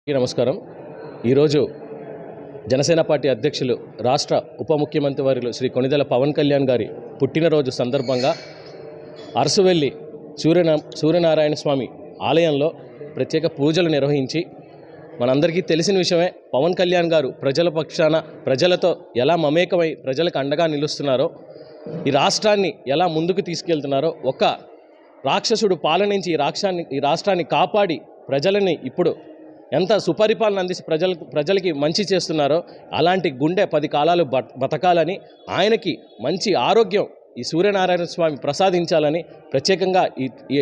నమస్కారం. ఈరోజు జనసేన పార్టీ అధ్యక్షులు రాష్ట్ర ఉప ముఖ్యమంత్రి వర్యులు శ్రీ కొణిదెల పవన్ కళ్యాణ్ గారి పుట్టినరోజు సందర్భంగా అరసువెల్లి సూర్యనారాయణ స్వామి ఆలయంలో ప్రత్యేక పూజలు నిర్వహించి మనందరికీ తెలిసిన విషయమే పవన్ కళ్యాణ్ గారు ప్రజల పక్షాన ప్రజలతో ఎలా మమేకమై ప్రజలకు అండగా నిలుస్తున్నారో, ఈ రాష్ట్రాన్ని ఎలా ముందుకు తీసుకెళ్తున్నారో, ఒక రాక్షసుడు పాలనించి ఈ రాష్ట్రాన్ని కాపాడి ప్రజలని ఇప్పుడు ఎంత సుపరిపాలన అందించి ప్రజలకి మంచి చేస్తున్నారో అలాంటి గుండె 10 కాలాలు బతకాలని, ఆయనకి మంచి ఆరోగ్యం ఈ సూర్యనారాయణ స్వామి ప్రసాదించాలని ప్రత్యేకంగా ఈ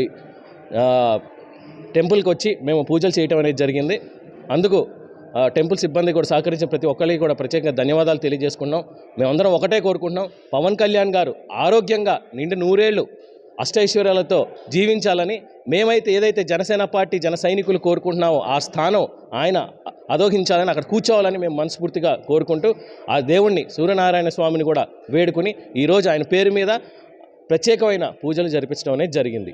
టెంపుల్కి వచ్చి మేము పూజలు చేయటం అనేది జరిగింది. అందుకు టెంపుల్ సిబ్బంది కూడా సహకరించిన ప్రతి ఒక్కరికి కూడా ప్రత్యేకంగా ధన్యవాదాలు తెలియజేసుకున్నాం. మేమందరం ఒకటే కోరుకుంటున్నాం, పవన్ కళ్యాణ్ గారు ఆరోగ్యంగా నిండు 100 ఏళ్ళు అష్టైశ్వర్యాలతో జీవించాలని. మేమైతే ఏదైతే జనసేన పార్టీ జన సైనికులు కోరుకుంటున్నామో ఆ స్థానం ఆయన అధోహించాలని, అక్కడ కూర్చోవాలని మేము మనస్ఫూర్తిగా కోరుకుంటూ ఆ దేవుణ్ణి సూర్యనారాయణ స్వామిని కూడా వేడుకుని ఈరోజు ఆయన పేరు మీద ప్రత్యేకమైన పూజలు జరిపించడం అనేది జరిగింది.